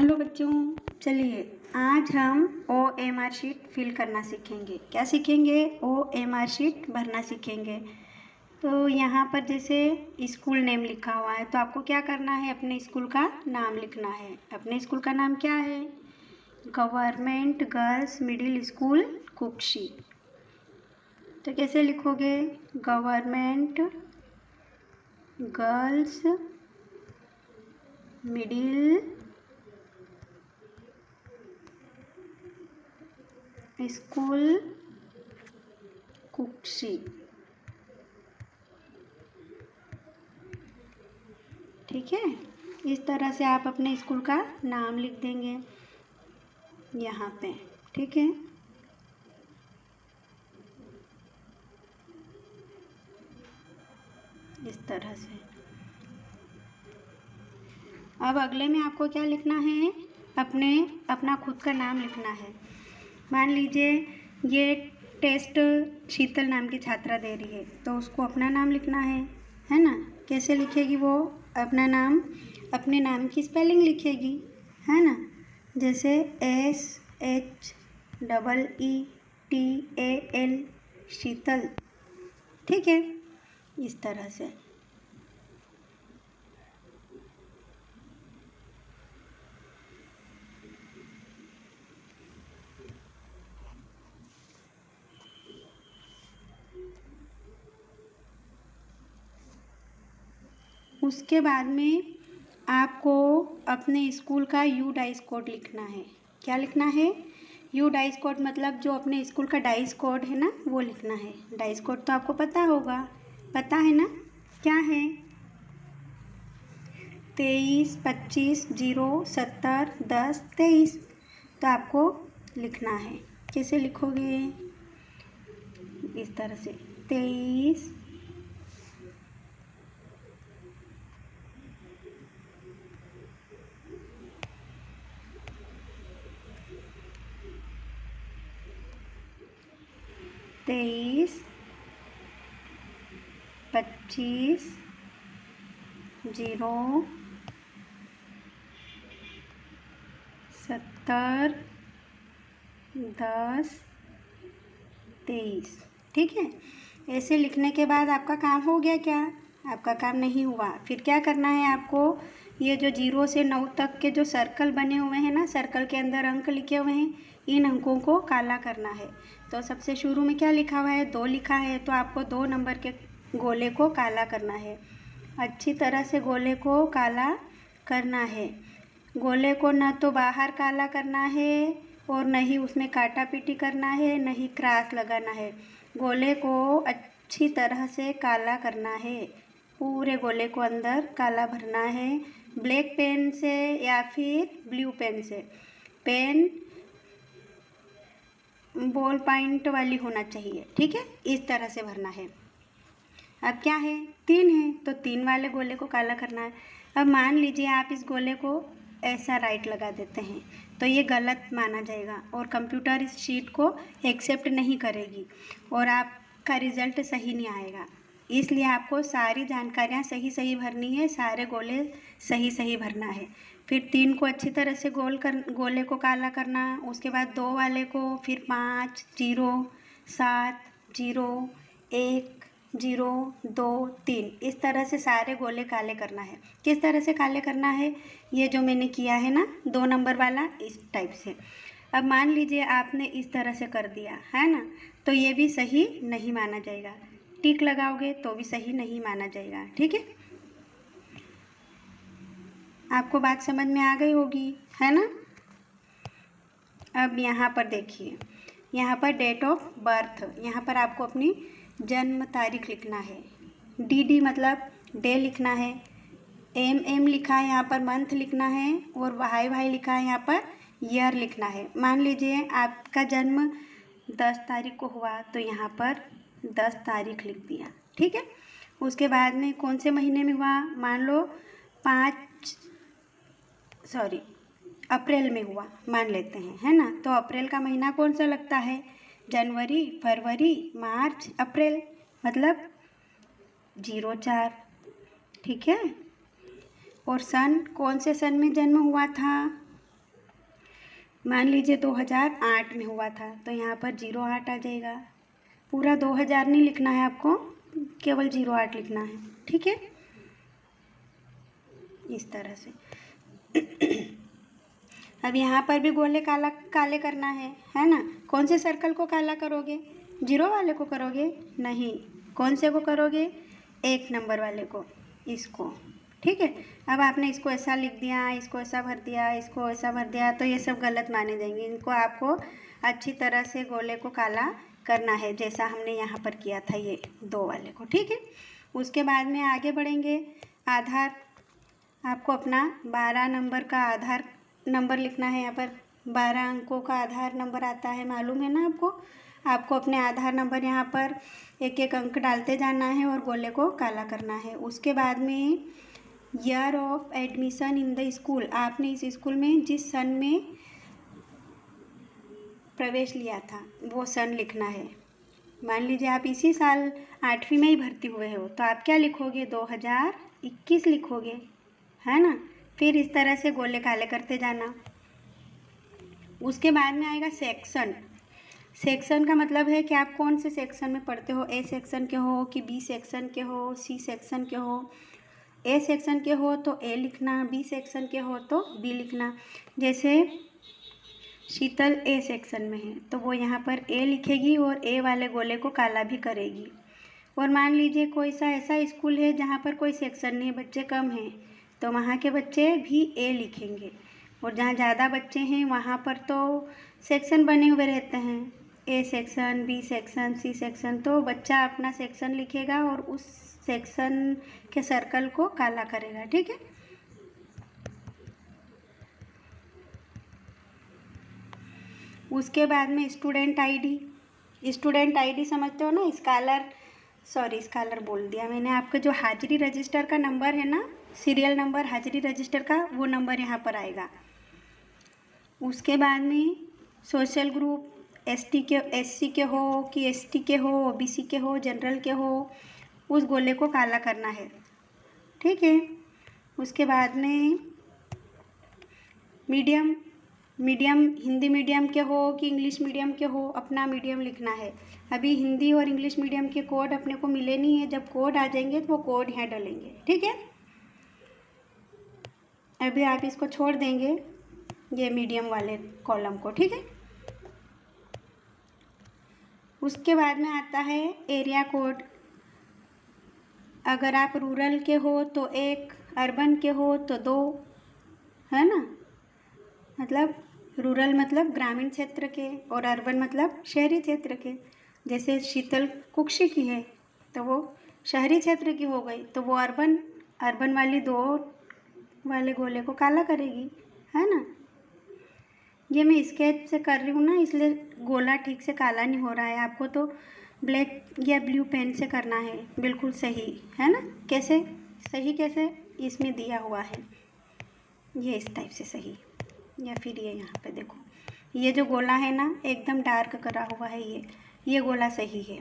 Hello बच्चों, चलिए आज हम OMR शीट फिल करना सीखेंगे। क्या सीखेंगे? OMR शीट भरना सीखेंगे। तो यहाँ पर जैसे स्कूल नेम लिखा हुआ है तो आपको क्या करना है, अपने स्कूल का नाम लिखना है। अपने स्कूल का नाम क्या है? Government girls middle school Kukshi. तो कैसे लिखोगे? Government girls middle school Kukshi. ठीक है, इस तरह से आप अपने स्कूल का नाम लिख देंगे यहाँ पे। ठीक है, इस तरह से। अब अगले में आपको क्या लिखना है? अपना खुद का नाम लिखना है। मान लीजिए ये टेस्ट शीतल नाम की छात्रा दे रही है तो उसको अपना नाम लिखना है ना। कैसे लिखेगी वो अपना नाम? अपने नाम की स्पेलिंग लिखेगी, है ना। जैसे SHEETAL शीतल। ठीक है, इस तरह से। उसके बाद में आपको अपने स्कूल का यू डाइस कोड लिखना है। क्या लिखना है? यू डाइस कोड मतलब जो अपने स्कूल का डाइस कोड है ना, वो लिखना है। डाइस कोड तो आपको पता होगा, पता है ना क्या है? 23 25 0 70 10 23। तो आपको लिखना है। कैसे लिखोगे? इस तरह से 23 23 25 0 70 10 23। ठीक है, ऐसे लिखने के बाद आपका काम हो गया क्या? आपका काम नहीं हुआ। फिर क्या करना है आपको? ये जो 0 से 9 तक के जो सर्कल बने हुए हैं ना, सर्कल के अंदर अंक लिखे हुए हैं, इन अंकों को काला करना है। तो सबसे शुरू में क्या लिखा हुआ है? 2 लिखा है, तो आपको 2 नंबर के गोले को काला करना है। अच्छी तरह से गोले को काला करना है। गोले को न तो बाहर काला करना है और न ही उसमें काटा पीटी करना है, न ही क्रॉस लगाना है। गोले को अच्छी तरह से काला करना है। पूरे गोले को अंदर काला भरना है, ब्लैक पेन से या फिर ब्लू पेन से। पेन बॉल पॉइंट वाली होना चाहिए। ठीक है, इस तरह से भरना है। अब क्या है? 3 है तो 3 वाले गोले को काला करना है। अब मान लीजिए आप इस गोले को ऐसा राइट लगा देते हैं तो ये गलत माना जाएगा और कंप्यूटर इस शीट को एक्सेप्ट नहीं करेगी और आपका रिज़ल्ट सही नहीं आएगा। इसलिए आपको सारी जानकारियाँ सही सही भरनी है, सारे गोले सही सही भरना है। फिर 3 को अच्छी तरह से गोले को काला करना, उसके बाद 2 वाले को, फिर 5 0 7 0 1 0 2 3, इस तरह से सारे गोले काले करना है। किस तरह से काले करना है? ये जो मैंने किया है ना 2 नंबर वाला, इस टाइप से। अब मान लीजिए आपने इस तरह से कर दिया है ना, तो ये भी सही नहीं माना जाएगा। टिक लगाओगे तो भी सही नहीं माना जाएगा। ठीक है, आपको बात समझ में आ गई होगी, है ना। अब यहाँ पर देखिए, यहाँ पर डेट ऑफ बर्थ, यहाँ पर आपको अपनी जन्म तारीख लिखना है। DD मतलब डे लिखना है। MM लिखा है यहाँ पर मंथ लिखना है और YY लिखा है यहाँ पर ईयर लिखना है। मान लीजिए आपका जन्म 10 तारीख को हुआ तो यहाँ पर 10 तारीख लिख दिया। ठीक है, उसके बाद में कौन से महीने में हुआ? मान लो अप्रैल में हुआ मान लेते हैं, है ना। तो अप्रैल का महीना कौन सा लगता है? जनवरी, फरवरी, मार्च, अप्रैल, मतलब 04। ठीक है, और सन, कौन से सन में जन्म हुआ था? मान लीजिए 2008 में हुआ था तो यहाँ पर 08 आ जाएगा। पूरा 2000 नहीं लिखना है आपको, केवल 08 लिखना है, ठीक है, इस तरह से। अब यहाँ पर भी गोले काले करना है ना। कौन से सर्कल को काला करोगे? 0 वाले को करोगे? नहीं, कौन से को करोगे? 1 नंबर वाले को, इसको, ठीक है। अब आपने इसको ऐसा लिख दिया, इसको ऐसा भर दिया, इसको ऐसा भर दिया, तो ये सब गलत माने जाएंगे। इनको आपको अच्छी तरह से गोले को काला करना है, जैसा हमने यहाँ पर किया था ये 2 वाले को, ठीक है। उसके बाद में आगे बढ़ेंगे। आधार, आपको अपना 12 नंबर का आधार नंबर लिखना है। यहाँ पर 12 अंकों का आधार नंबर आता है, मालूम है ना आपको। आपको अपने आधार नंबर यहाँ पर एक एक अंक डालते जाना है और गोले को काला करना है। उसके बाद में year of admission in the school, आपने इस स्कूल में जिस सन में प्रवेश लिया था वो सन लिखना है। मान लीजिए आप इसी साल 8वीं में ही भर्ती हुए हो तो आप क्या लिखोगे? 2021 लिखोगे, है ना। फिर इस तरह से गोले काले करते जाना। उसके बाद में आएगा सेक्शन। सेक्शन का मतलब है कि आप कौन से सेक्शन में पढ़ते हो, ए सेक्शन के हो कि बी सेक्शन के हो, सी सेक्शन के हो। ए सेक्शन के हो तो ए लिखना, बी सेक्शन के हो तो बी लिखना। जैसे शीतल ए सेक्शन में है तो वो यहाँ पर ए लिखेगी और ए वाले गोले को काला भी करेगी। और मान लीजिए कोई सा ऐसा स्कूल है जहाँ पर कोई सेक्शन नहीं, बच्चे कम हैं, तो वहाँ के बच्चे भी ए लिखेंगे। और जहाँ ज़्यादा बच्चे हैं वहाँ पर तो सेक्शन बने हुए रहते हैं, A section, B section, C section. तो बच्चा अपना सेक्शन लिखेगा और उस सेक्शन के सर्कल को काला करेगा, ठीक है। उसके बाद में स्टूडेंट आईडी। स्टूडेंट आईडी समझते हो ना, स्कॉलर बोल दिया मैंने। आपका जो हाजिरी रजिस्टर का नंबर है ना, सीरियल नंबर हाजिरी रजिस्टर का, वो नंबर यहाँ पर आएगा। उसके बाद में सोशल ग्रुप, एससी के हो कि एसटी के हो, ओबीसी के हो, जनरल के हो, उस गोले को काला करना है, ठीक है। उसके बाद में मीडियम हिंदी मीडियम के हो कि इंग्लिश मीडियम के हो, अपना मीडियम लिखना है। अभी हिंदी और इंग्लिश मीडियम के कोड अपने को मिले नहीं है, जब कोड आ जाएंगे तो वो कोड यहाँ डालेंगे, ठीक है। अभी आप इसको छोड़ देंगे, ये मीडियम वाले कॉलम को, ठीक है। उसके बाद में आता है एरिया कोड। अगर आप रूरल के हो तो 1, अर्बन के हो तो 2, है ना। मतलब रूरल मतलब ग्रामीण क्षेत्र के और अर्बन मतलब शहरी क्षेत्र के। जैसे शीतल कुक्षी की है तो वो शहरी क्षेत्र की हो गई, तो वो अर्बन वाली 2 वाले गोले को काला करेगी, है ना। ये मैं स्केच से कर रही हूँ ना, इसलिए गोला ठीक से काला नहीं हो रहा है। आपको तो ब्लैक या ब्लू पेन से करना है, बिल्कुल सही, है ना। कैसे सही, कैसे इसमें दिया हुआ है ये इस टाइप से सही, या फिर ये यहाँ पे देखो, ये जो गोला है ना एकदम डार्क करा हुआ है, ये गोला सही है,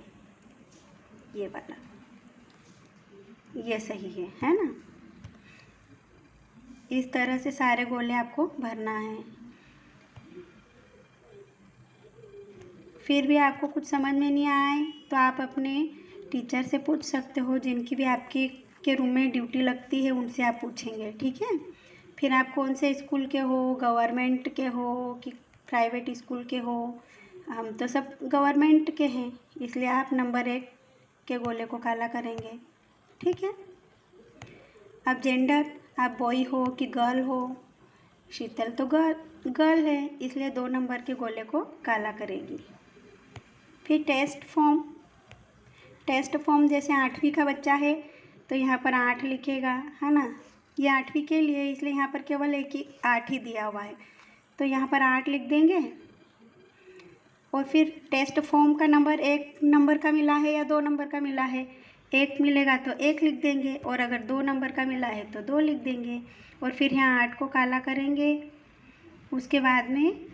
ये वाला ये सही है ना। इस तरह से सारे गोले आपको भरना है। फिर भी आपको कुछ समझ में नहीं आए तो आप अपने टीचर से पूछ सकते हो, जिनकी भी आपके के रूम में ड्यूटी लगती है उनसे आप पूछेंगे, ठीक है। फिर आप कौन से स्कूल के हो, गवर्नमेंट के हो कि प्राइवेट स्कूल के हो। हम तो सब गवर्नमेंट के हैं, इसलिए आप नंबर 1 के गोले को काला करेंगे, ठीक है। अब जेंडर, आप बॉय हो कि गर्ल हो। शीतल तो गर्ल है, इसलिए 2 नंबर के गोले को काला करेगी। फिर टेस्ट फॉर्म, जैसे 8वीं का बच्चा है तो यहाँ पर 8 लिखेगा, है ना। ये 8वीं के लिए, इसलिए यहाँ पर केवल एक ही 8 ही दिया हुआ है, तो यहाँ पर 8 लिख देंगे। और फिर टेस्ट फॉर्म का नंबर 1 नंबर का मिला है या 2 नंबर का मिला है, 1 मिलेगा तो 1 लिख देंगे, और अगर 2 नंबर का मिला है तो 2 लिख देंगे। और फिर यहाँ 8 को काला करेंगे। उसके बाद में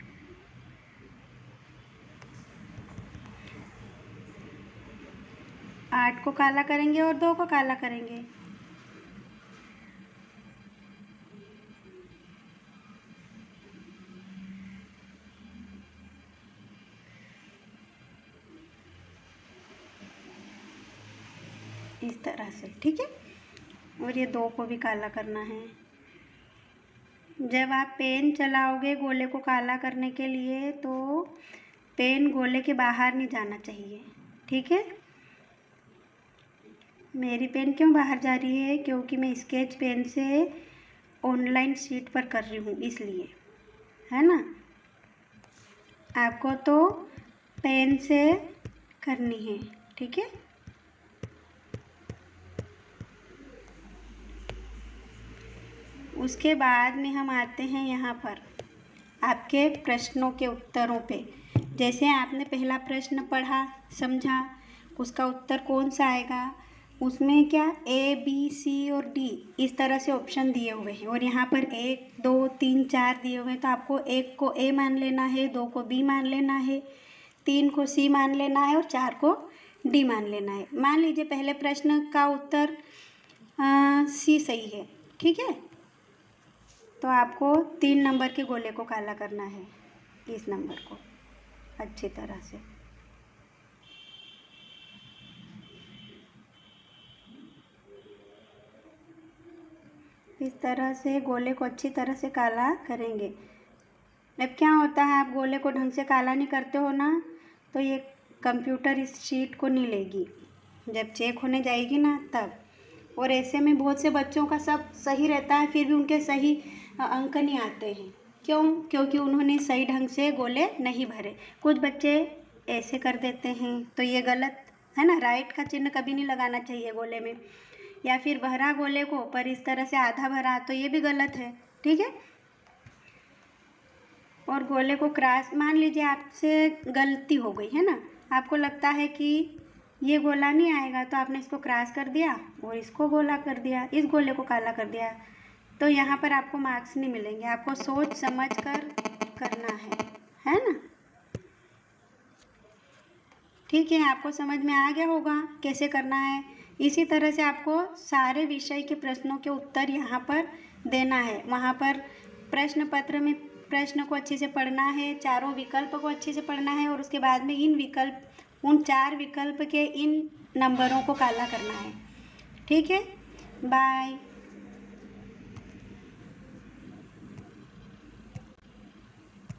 8 को काला करेंगे और 2 को काला करेंगे। इस तरह से, ठीक है। और ये 2 को भी काला करना है। जब आप पेन चलाओगे गोले को काला करने के लिए तो पेन गोले के बाहर नहीं जाना चाहिए, ठीक है। मेरी पेन क्यों बाहर जा रही है? क्योंकि मैं स्केच पेन से ऑनलाइन शीट पर कर रही हूँ, इसलिए, है ना। आपको तो पेन से करनी है, ठीक है। उसके बाद में हम आते हैं यहाँ पर आपके प्रश्नों के उत्तरों पे। जैसे आपने पहला प्रश्न पढ़ा, समझा, उसका उत्तर कौन सा आएगा, उसमें क्या A, B, C और D इस तरह से ऑप्शन दिए हुए हैं। और यहाँ पर 1, 2, 3, 4 दिए हुए हैं, तो आपको 1 को A मान लेना है, 2 को B मान लेना है, 3 को C मान लेना है और 4 को D मान लेना है। मान लीजिए पहले प्रश्न का उत्तर C सही है, ठीक है। तो आपको 3 नंबर के गोले को काला करना है, इस नंबर को अच्छी तरह से। इस तरह से गोले को अच्छी तरह से काला करेंगे। अब क्या होता है, आप गोले को ढंग से काला नहीं करते हो ना, तो ये कंप्यूटर इस शीट को नहीं लेगी, जब चेक होने जाएगी ना तब। और ऐसे में बहुत से बच्चों का सब सही रहता है, फिर भी उनके सही अंक नहीं आते हैं। क्यों? क्योंकि उन्होंने सही ढंग से गोले नहीं भरे। कुछ बच्चे ऐसे कर देते हैं, तो ये गलत है ना। राइट का चिन्ह कभी नहीं लगाना चाहिए गोले में, या फिर भरा गोले को पर इस तरह से आधा भरा, तो ये भी गलत है, ठीक है। और गोले को क्रॉस, मान लीजिए आपसे गलती हो गई है ना, आपको लगता है कि ये गोला नहीं आएगा, तो आपने इसको क्रॉस कर दिया और इसको गोला कर दिया, इस गोले को काला कर दिया, तो यहाँ पर आपको मार्क्स नहीं मिलेंगे। आपको सोच समझ कर करना है ना। ठीक है, आपको समझ में आ गया होगा कैसे करना है। इसी तरह से आपको सारे विषय के प्रश्नों के उत्तर यहाँ पर देना है। वहाँ पर प्रश्न पत्र में प्रश्न को अच्छे से पढ़ना है, चारों विकल्प को अच्छे से पढ़ना है, और उसके बाद में उन 4 विकल्प के इन नंबरों को काला करना है, ठीक है। बाय।